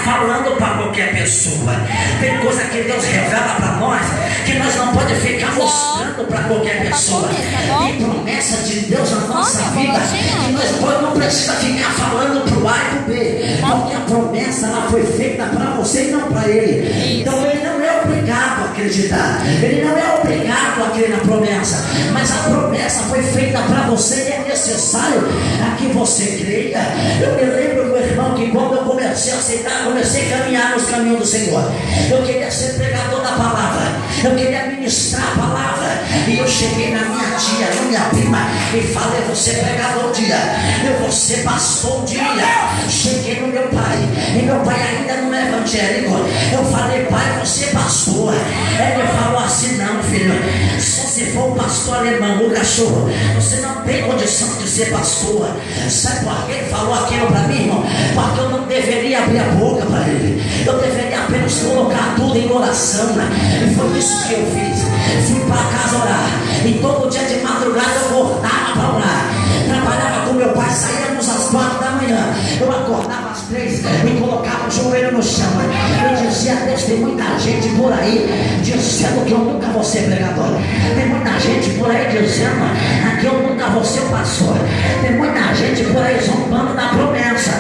falando para qualquer pessoa. Tem coisa que Deus revela para nós que nós não podemos ficar mostrando para qualquer pessoa. Tem promessa de Deus na nossa vida que nós não precisa ficar falando para o A e para o B, porque a promessa ela foi feita para você e não para ele. Então ele não é obrigado a acreditar, ele não é obrigado a crer na promessa, mas a promessa foi feita para você e é necessário que você creia. Eu me lembro, meu irmão, que quando eu comecei a aceitar, comecei a caminhar nos caminhos do Senhor, eu queria ser pregador da palavra, eu queria ministrar a palavra, e eu cheguei na minha tia, na minha prima, e falei: vou ser pregador um dia, eu vou ser pastor um dia. Cheguei no meu pai, e meu pai ainda não é evangélico. Eu falei: pai, você é pastor? Ele falou assim: não, filho, só se for um pastor alemão, o cachorro, você não tem condição de ser pastor. Sabe por que ele falou aquilo para mim, irmão? Porque eu não deveria abrir a boca para ele, eu deveria apenas colocar tudo em oração. E foi isso que eu fiz. Fui para casa orar, e todo dia de madrugada eu acordava para orar. Trabalhava com meu pai, saíamos às 4 da manhã, eu acordava às 3 e colocava o joelho no chão. Eu dizia: Deus, tem muita gente por aí dizendo que eu nunca vou ser pregador, tem muita gente por aí dizendo que eu nunca vou ser pastor, tem muita gente por aí zombando da promessa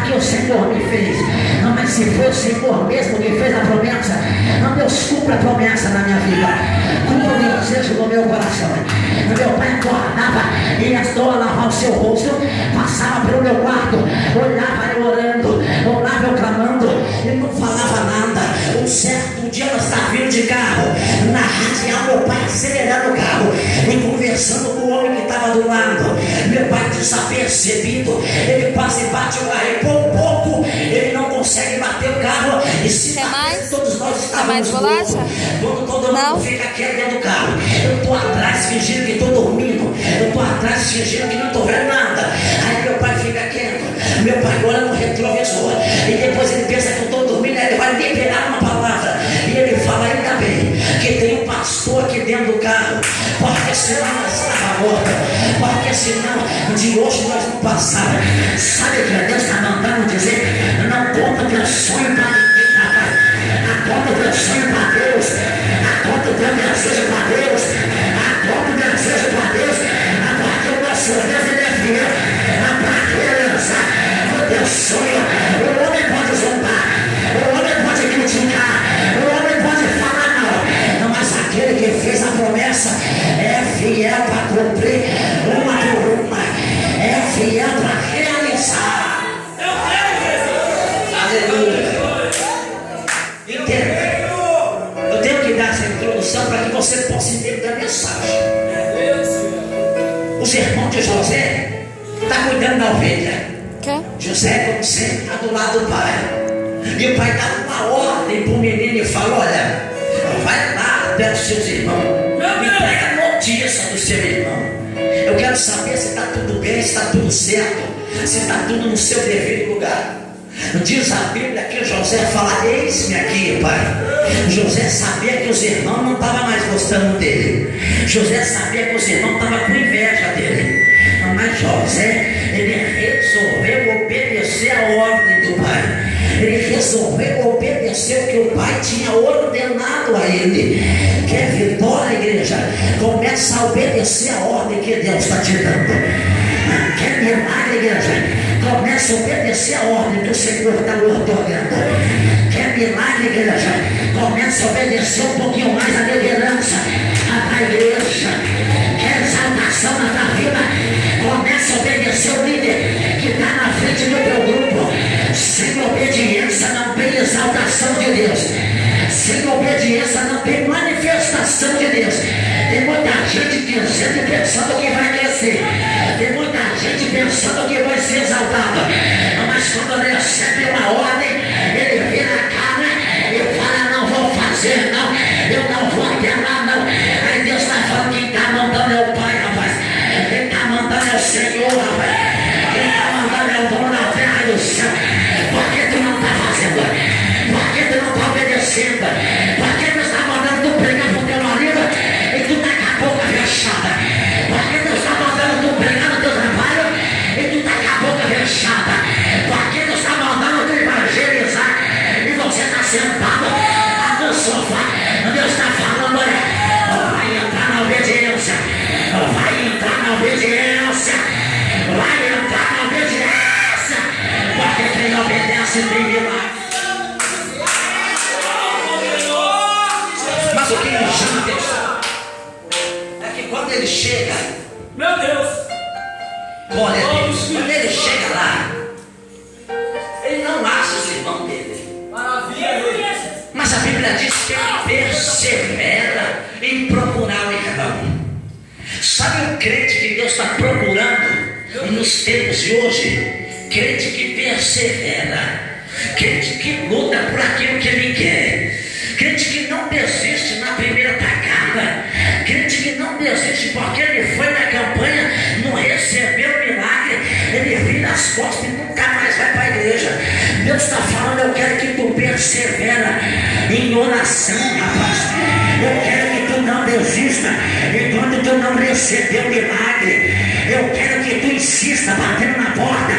que o Senhor me fez. Não, mas se foi o Senhor mesmo que fez a promessa, não, Deus cumpra a promessa na minha vida, cumpra o desejo do meu coração. Meu pai acordava e entrou a lavar o seu rosto, passava pelo meu quarto, olhava eu orando, olhava eu clamando, ele não falava nada. Um certo dia nós estávamos vindo de carro, na radial, meu pai acelerando o carro e conversando com o homem que estava do lado. Meu pai desapercebido, ele quase bate o carro, e por pouco ele não consegue bater o carro, e se bater, todos nós estávamos mortos. Quando todo mundo fica quieto dentro do carro, eu estou atrás fingindo que estou dormindo, eu estou atrás fingindo que não estou vendo nada. Aí meu pai fica quieto, meu pai olha no retrovisor, e depois ele pensa que eu estou dormindo, ele vai liberar uma palavra, e ele fala: ainda bem que tem um pastor aqui dentro do carro, porque senão nós estava morto, porque senão de hoje nós não passávamos. Sabe o que Deus está mandando dizer? Não conta teu sonho para ninguém, rapaz. Conta teu sonho para Deus, conta teu desejo para Deus, conta teu desejo para Deus, porque o nosso Deus ele é fiel para realizar o teu sonho. O homem pode zombar, o homem pode criticar, o homem pode falar não, mas aquele que fez a promessa é fiel para cumprir uma por uma, é fiel para realizar. Aleluia. Entenda, eu tenho que dar essa introdução para que você possa entender a mensagem. Os irmãos de José estão cuidando da ovelha. José, como sempre, está do lado do pai, e o pai dá uma ordem para o menino e fala: olha, vai lá até os seus irmãos e pega notícia do seu irmão. Eu quero saber se está tudo bem, se está tudo certo, se está tudo no seu devido lugar. Diz a Bíblia que José fala: eis-me aqui, pai. José sabia que os irmãos não estavam mais gostando dele, José sabia que os irmãos estavam com inveja dele, mas José, ele resolveu obedecer a ordem do pai. Ele resolveu obedecer o que o pai tinha ordenado a ele. Quer vitória, igreja? Começa a obedecer a ordem que Deus está te dando. Quer milagre, igreja? Começa a obedecer a ordem que o Senhor está otorgando. Quer milagre, igreja? Começa a obedecer um pouquinho mais a liderança da igreja. Quer exaltação na tua vida? Começa a obedecer o líder que está na frente do teu grupo. Sem obediência não tem exaltação de Deus, sem obediência não tem manifestação de Deus. Tem muita gente dizendo e pensando que vai crescer, tem muita gente pensando que vai ser exaltado, mas quando ele recebe uma ordem, ele vira a cara e fala: não vou fazer, não, eu não vou apelar, não. Aí Deus está falando: quem está mandando é o Pai, rapaz, quem está mandando é o Senhor, rapaz, quem está mandando é o dono da terra e do céu. Por que tu não está fazendo? Por que tu não está obedecendo? Por que tu está mandando tu pregar pro teu marido e tu está com a boca fechada? Por que tu está mandando tu pregar no teu trabalho e tu está com a boca fechada? se tem milagre. Mas o que me chama a atenção é que quando ele chega, Meu Deus! glória a Deus, quando ele chega lá, ele não acha os irmãos dele. Maravilha! Mas a Bíblia diz que ele persevera em procurar o irmão. Sabe o crente que Deus está procurando nos tempos de hoje? Crente que persevera, crente que luta por aquilo que ele quer, crente que não desiste na primeira tacada, crente que não desiste porque ele foi na campanha, não recebeu o milagre, ele vira as costas e nunca mais vai para a igreja. Deus está falando, eu quero que tu persevera em oração, rapaz. Eu quero que tu não desista enquanto tu não recebeu o milagre. Eu quero que tu insista batendo na porta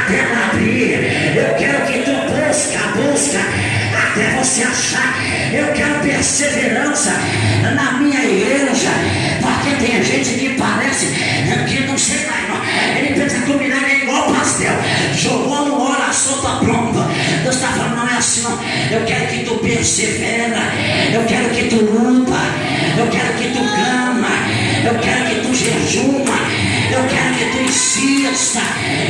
até ela abrir. Eu quero que tu busca até você achar. Eu quero perseverança na minha igreja, porque tem gente que parece que não sei mais, não. Ele pensa que o milagre é igual pastel, jogou no oração, tá pronto. Deus está falando, não é assim não. Eu quero que tu persevera, eu quero que tu luta, eu quero que tu clama, eu quero que tu jejuma, eu quero que tu insista,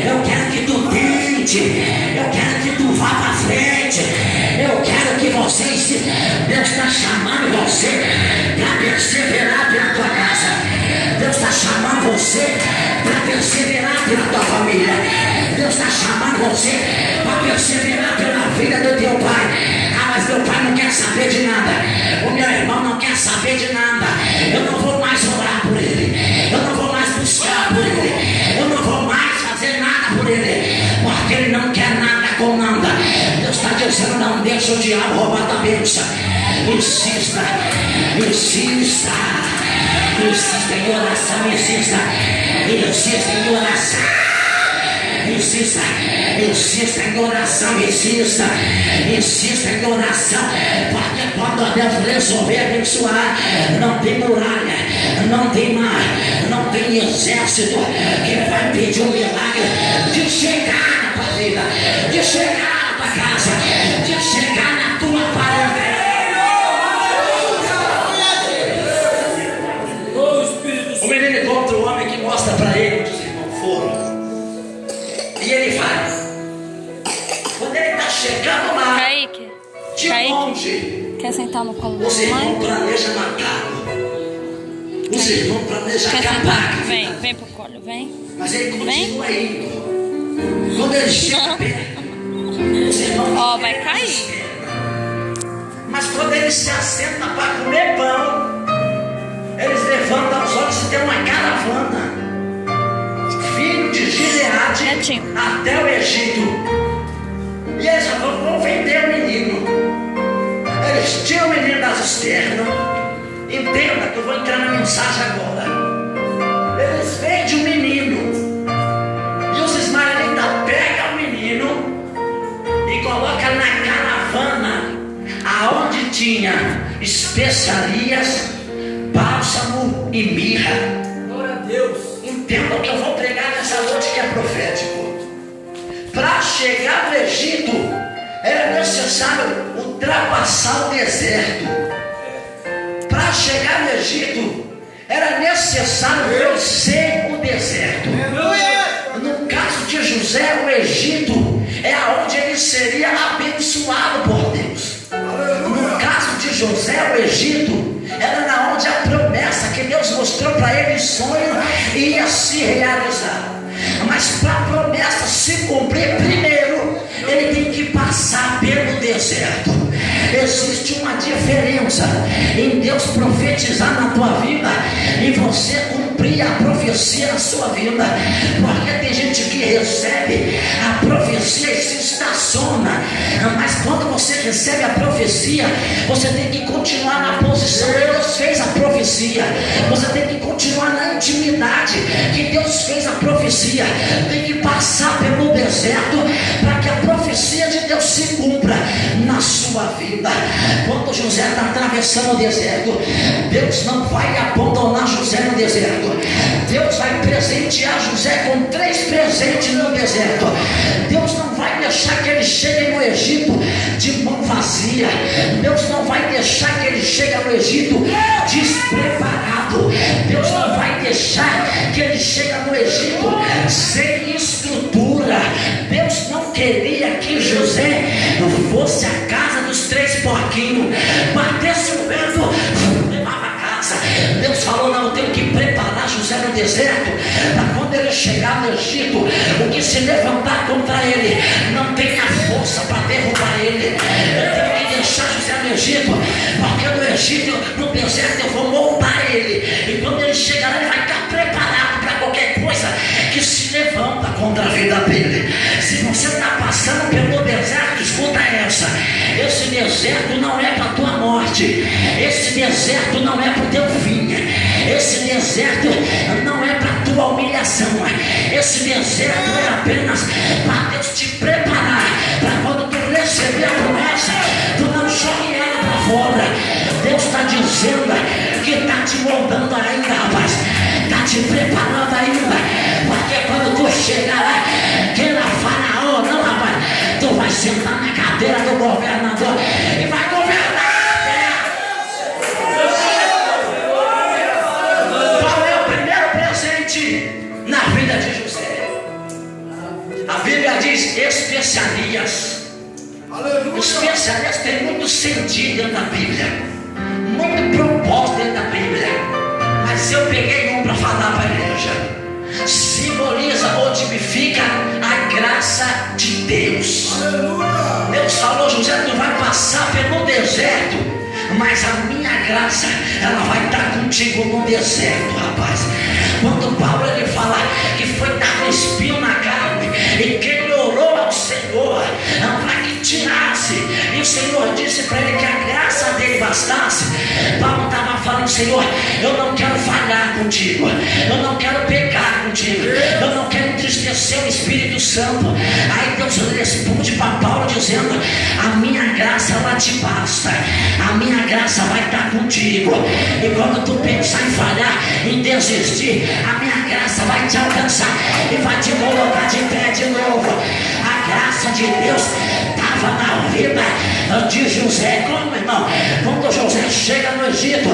eu quero que tu tente, eu quero que tu vá para frente, eu quero que você insista. Deus está chamando você para perseverar pela tua casa. Deus está chamando você para perseverar pela tua família. Deus está chamando você para perseverar pela vida do teu pai. Ah, mas meu pai não quer saber de nada. O meu irmão não quer saber de nada. Eu não vou mais orar por ele. Eu não vou mais buscar por ele. Eu não vou mais fazer nada por ele. Porque ele não quer nada com nada. Deus está dizendo, não deixa o diabo roubar a tua bênção. Insista, insista. Insista em oração, insista em oração, insista em oração, insista em oração, porque quando Deus resolver abençoar, não tem muralha, não tem mar, não tem exército que vai pedir um milagre de chegar na tua vida, de chegar na tua casa, de chegar na tua parede. O menino encontra o homem que mostra para ele onde os irmãos foram. E ele vai. Quando ele está chegando lá, Kaique, de longe, quer sentar no colo da os irmãos mãe? planejam matá-lo. Os irmãos planejam Quer acabar. sentar? Vem pro colo, vem. Mas ele continua indo. Quando ele chega perto, os irmãos Ó, vai cair. Mas quando ele se assenta para comer pão, eles levantam os olhos e tem uma caravana, filho de Gileade, Netinho. até o Egito. E eles já vão vender o menino. Eles tiram o menino das externas. Entenda que eu vou entrar na mensagem agora. Eles vendem o menino. E os ismaelitas pegam o menino e colocam na caravana, aonde tinha especiarias, bálsamo e mirra. Glória a Deus! Entenda o que eu vou pregar nessa noite, que é profético. Para chegar no Egito era necessário ultrapassar o deserto. Para chegar no Egito era necessário vencer o deserto. No caso de José, o Egito é aonde ele seria abençoado por Deus. No caso de José, o Egito era na onde a promessa que Deus mostrou para ele em sonho ia se realizar. Mas para a promessa se cumprir, primeiro ele tem que passar pelo deserto. Existe uma diferença em Deus profetizar na tua vida e você cumprir a profecia na sua vida. Porque tem gente que recebe a profecia e se estaciona, mas quando você recebe a profecia, você tem que continuar na posição que Deus fez a profecia. Você tem que continuar na intimidade que Deus fez a profecia. Tem que passar pelo deserto para que a profecia de Deus se cumpra na sua vida. Quando José está atravessando o deserto, Deus não vai abandonar José no deserto. Deus vai presentear José com 3 presentes no deserto. Deus não vai deixar que ele chegue no Egito de mão vazia. Deus não vai deixar que ele chegue no Egito despreparado. Deus não vai deixar que ele chegue no Egito sem estrutura. Deus não queria que José fosse à casa dos 3 porquinhos, batesse o vento, levava a casa. Deus falou: não, eu tenho que preparar José no deserto, para quando ele chegar no Egito, o que se levantar contra ele não tenha força para derrubar ele. Eu tenho que deixar José no Egito, porque no Egito, no deserto, eu vou moldar ele, e quando ele chegar lá, ele vai estar preparado para qualquer coisa que se levanta contra a vida dele. Se você está passando pelo deserto, escuta essa: esse deserto não é para a tua morte, esse deserto não é para o teu fim, esse deserto não é para a tua humilhação, esse deserto é apenas para Deus te preparar, para quando tu receber a promessa, tu não jogue ela para fora. Deus está dizendo que está te moldando ainda, rapaz, está te preparando ainda, porque quando tu chegar lá, que na Faraó, não, rapaz, tu vai sentar na cadeira do governador e vai governar a terra. Qual é o primeiro presente na vida de José? A Bíblia diz especiarias. Especiarias tem muito sentido dentro da Bíblia, muito propósito dentro da Bíblia, mas eu peguei um para falar para a igreja. Simboliza ou tipifica a graça de Deus. Deus falou: José, tu vai passar pelo deserto, mas a minha graça, ela vai estar contigo no deserto, rapaz. Quando Paulo ele fala que foi dado espinho na carne, e que ele orou ao Senhor para que tirasse, e o Senhor disse para ele que a graça dele bastasse, Paulo estava falando: Senhor, eu não quero falhar contigo, eu não quero pecar contigo, eu não quero entristecer o Espírito Santo. Aí Deus responde para Paulo dizendo: a minha graça ela te basta, a minha graça vai estar contigo, e quando tu pensar em falhar, em desistir, a minha graça vai te alcançar e vai te colocar de pé de novo. A graça de Deus estava na vida de José. Como, irmão? Quando José chega no Egito,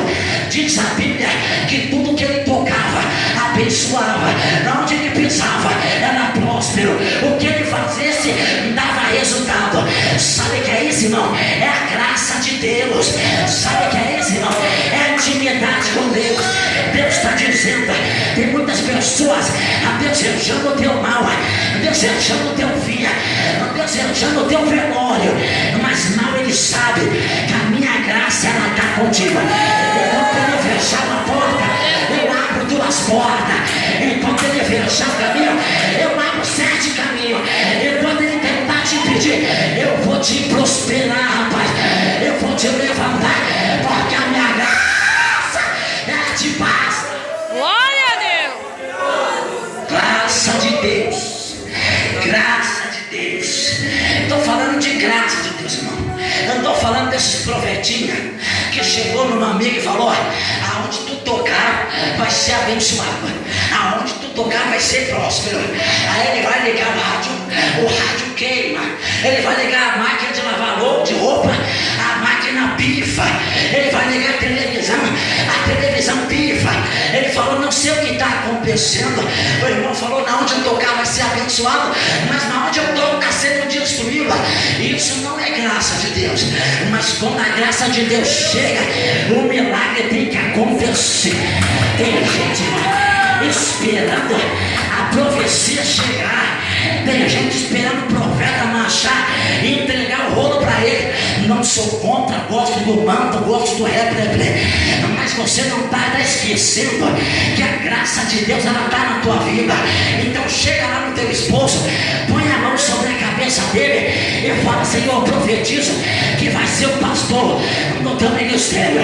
diz a Bíblia que tudo que ele tocava abençoava, onde ele pisava era próspero, o que ele fazesse dava resultado. Sabe o que é isso, irmão? É a graça de Deus. Sabe o que é isso, irmão? É a intimidade com Deus. Deus está dizendo: tem muitas pessoas desejando o teu mal, desejando o teu fim, desejando o teu velório, mas mal ele sabe que a minha graça ela está contigo. Enquanto ele fechar uma porta, eu abro 2 portas. Enquanto ele fechar o caminho, eu abro 7 caminhos. E quando ele tentar te pedir, eu vou te prosperar, rapaz, eu vou te levantar, porque a minha graça ela te basta. Glória a Deus. Graça de Deus, graça de Deus. Estou falando de graça de Deus, irmão. Eu estou falando desses profetinhas que chegou numa amiga e falou: aonde tu tocar vai ser abençoado, aonde tu tocar vai ser próspero. Aí ele vai ligar o rádio queima, ele vai ligar a máquina de lavar roupa, a máquina pifa, ele vai ligar a televisão pifa. Ele falou: não sei o que está acontecendo. O irmão falou: na onde eu tocar vai ser abençoado, mas na onde eu toco está sendo destruída. Isso não é graça de Deus. Mas quando a graça de Deus chega, o milagre tem que acontecer. Tem gente esperando a profecia chegar, tem gente esperando o profeta marchar e entregar o rolo para ele. Não sou contra, gosto do manto, gosto do reprebre, mas você não está esquecendo que a graça de Deus ela está na tua vida. Então chega lá no teu esposo, põe a mão sobre a cabeça dele e fala: Senhor, profetizo que vai ser o pastor no teu ministério.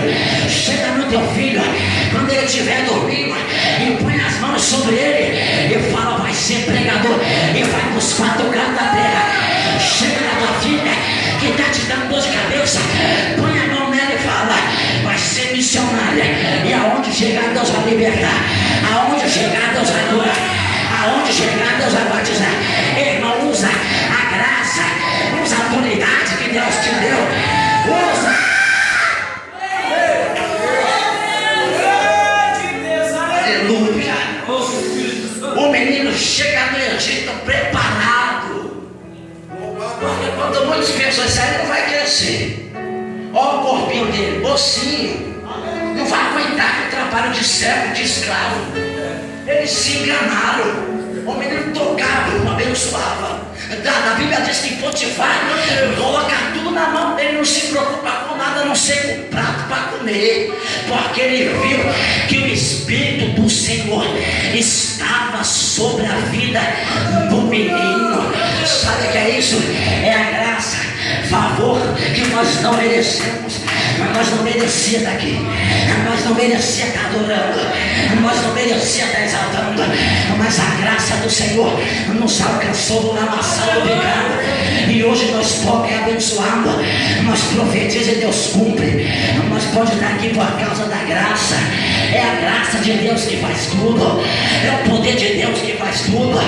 Chega no teu filho, quando ele estiver dormindo, e põe as mãos sobre ele e fala: vai ser pregador e vai nos 4 cantos da terra. Chega na tua filha que está te dando dor de cabeça, põe a mão nela e fala: vai ser missionária, e aonde chegar Deus vai libertar. Aonde chegar, Deus vai curar. Aonde chegar, Deus vai batizar. Irmão, usa a graça, usa a autoridade que Deus te deu. Usa. Aleluia. O menino chega no Egito preparado. Porque quando muitas pessoas saem, não vai crescer. Olha o corpinho dele, mocinho. Não vai aguentar o trabalho de servo, de escravo. Eles se enganaram. O menino tocava, não abençoava. A Bíblia diz que Potifar coloca tudo na mão dele, não se preocupa com nada, a não ser com o prato para comer. Porque ele viu que o Espírito do Senhor estava sobre a vida do menino. Sabe o que é isso? É a graça, favor que nós não merecemos. Mas nós não merecíamos estar aqui. Nós não merecíamos estar adorando. Nós não merecíamos estar exaltando. Mas a graça do Senhor nos alcançou do lamaçal do pecado. E hoje nós podemos abençoando. Nós profetizamos e Deus cumpre. Nós podemos estar aqui por causa da graça. É a graça de Deus que faz tudo. É o poder de Deus que faz tudo.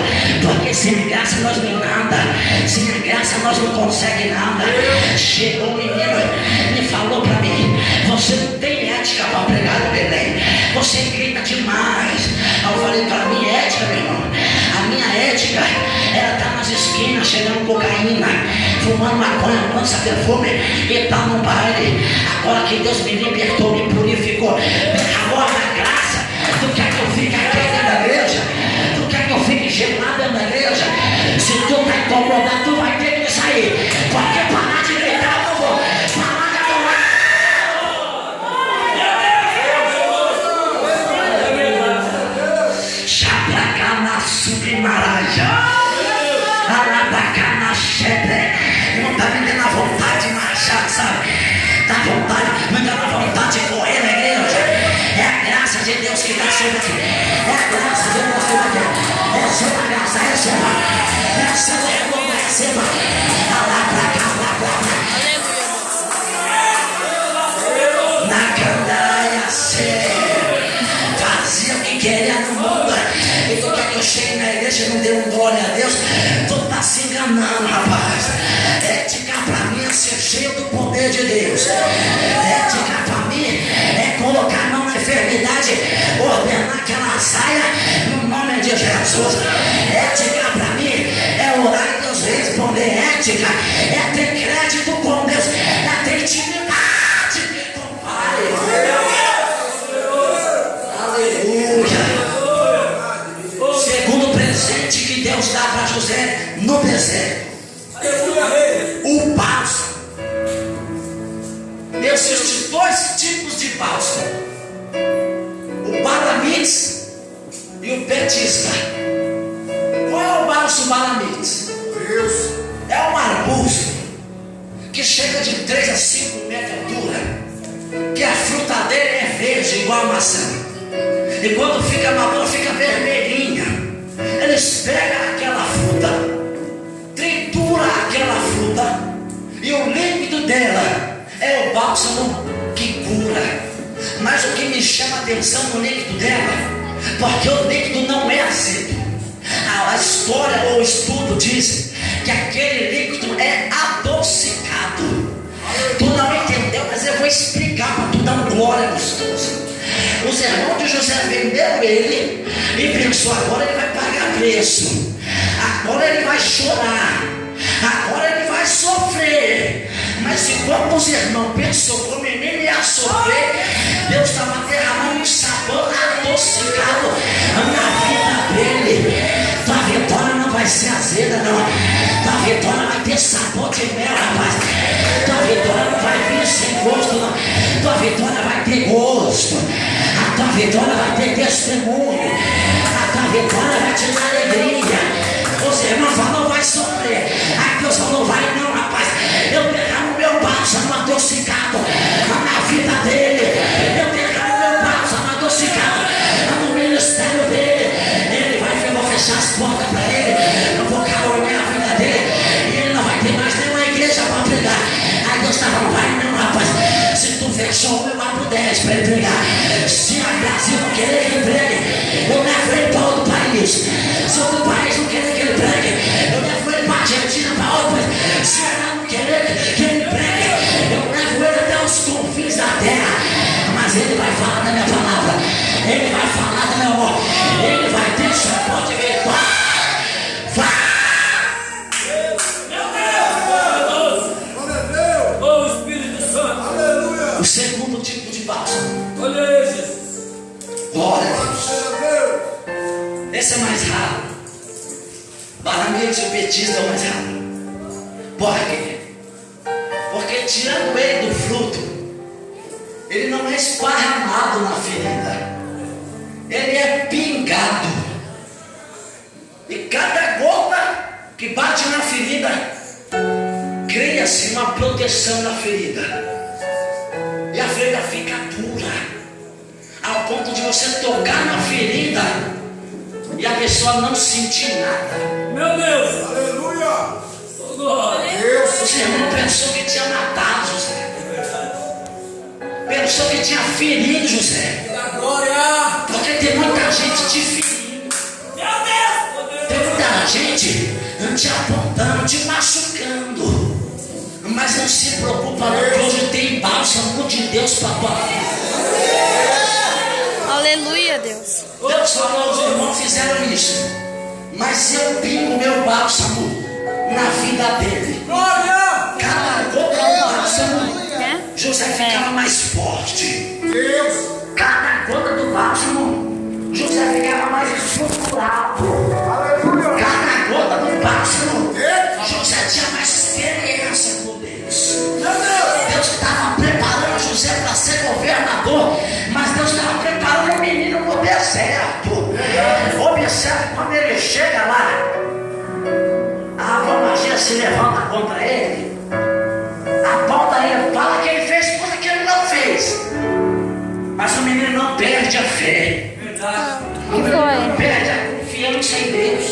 Porque sem a graça nós não é nada. Sem a graça nós não conseguimos nada. Chegou um menino e falou para mim: você não tem ética para pregar no Belém. Você grita demais. Eu falei: para mim, ética, meu irmão, a minha ética era estar nas esquinas cheirando cocaína, fumando maconha, lança perfume e estar no baile. Agora que Deus me libertou, me purificou, derramou a graça. Tu quer que eu fique aqui dentro da igreja? Tu quer que eu fique gelado dentro da igreja? Se tu está incomodado, tu vai ter que sair. Porque parar de gritar, eu não vou. Parar de adorar. Chabracana submaraja. Arabacana chebre. Não está me dando a vontade de marchar, sabe? Dá vontade, me dando a vontade de correr na igreja. É a graça de Deus que está sobre aqui. É a graça de Deus que está aqui. Receba a graça, receba. Receba, receba, receba. Na candaia fazia o que queria no mundo. E tu quer que eu chegue na igreja e não dê um glória a Deus? Tu está se enganando, rapaz. Ética para mim é ser cheio do poder de Deus. Ética para mim é colocar a mão na enfermidade, ordenar que ela saia no nome de Jesus. Ética para mim é orar e Deus responder. Ética é ter crédito com Deus, é ter intimidade com o Pai. Aleluia. Segundo presente que Deus dá para José no deserto: o bálsamo. Existem dois tipos de bálsamo: o balamites e o petisca. Qual é o bálsamo balamites? É um arbusto que chega de 3 a 5 metros de altura, que a fruta dele é verde igual a maçã, e quando fica madura fica vermelhinha. Eles pegam aquela fruta, tritura aquela fruta, e o líquido dela é o bálsamo que cura. Mas o que me chama a atenção no líquido dela, porque o líquido não é azedo. A história ou o estudo diz que aquele líquido é adocicado. Tu não entendeu, mas eu vou explicar para tu dar um glória gostoso. Os irmãos de José venderam ele e pensou: agora ele vai pagar preço, agora ele vai chorar, agora ele vai sofrer. Mas enquanto os irmãos pensou que o menino ia sofrer, Deus estava derramando um sabor adocicado na vida dele. Tua vitória não vai ser azeda, não. Tua vitória vai ter sabor de mel, rapaz. Tua vitória não vai vir sem gosto, não. Tua vitória vai ter gosto. A tua vitória vai ter testemunho. A tua vitória vai te dar alegria. Os irmãos falam: não vai sofrer. Aí Deus falou: vai não, rapaz. Eu derramo meu bálsamo adocicado na vida dele. Eu derramo meu bálsamo adocicado no ministério dele. Ele vai ver, eu vou fechar as portas para ele. Eu vou caronear a vida dele. E ele não vai ter mais nenhuma igreja para pregar. Aí Deus está falando: vai não, rapaz. Se tu quiser só um, eu abro 10 para ele pregar. Se a Brasil não querer que ele pregue, eu levo ele para outro país. Se outro país não querer que ele pregue, eu levo ele para a Argentina, para outro país. Se ela não querer que ele pregue, eu levo ele até os confins da terra. Mas ele vai falar da minha palavra, ele vai falar do meu amor, ele vai ter suporte de vitória. O segundo tipo de bálsamo. Olha Jesus. Glória a Deus. Esse é mais raro. Paramento e o petisco é o mais raro. Por quê? Porque tirando ele do fruto, ele não é esparramado na ferida, ele é pingado. E cada gota que bate na ferida, cria-se uma proteção na ferida. E a ferida fica dura, ao ponto de você tocar na ferida e a pessoa não sentir nada. Meu Deus. Aleluia! Oh, glória. O seu irmão pensou que tinha matado José, pensou que tinha ferido José, Da glória. porque tem muita gente te ferindo, Meu Deus. tem muita gente te apontando, te machucando. Mas não se preocupa não, que hoje tem bálsamo de Deus para tua vida. Aleluia, Deus. Deus falou, os irmãos fizeram isso, mas eu pingo meu bálsamo na vida dele. Glória. Cada gota do bálsamo, Né? José ficava mais forte. Deus! Cada gota do bálsamo, José ficava mais estruturado. Aleluia! Cada gota do bálsamo, José tinha mais experiência com Deus. Deus estava preparando José para ser governador, mas Deus estava preparando o menino no deserto. Observe quando ele chega lá, a Magia se levanta contra ele, aponta ele, fala que ele fez coisa que ele não fez. Mas o menino não perde a fé, Verdade. o menino não perde a confiança em Deus.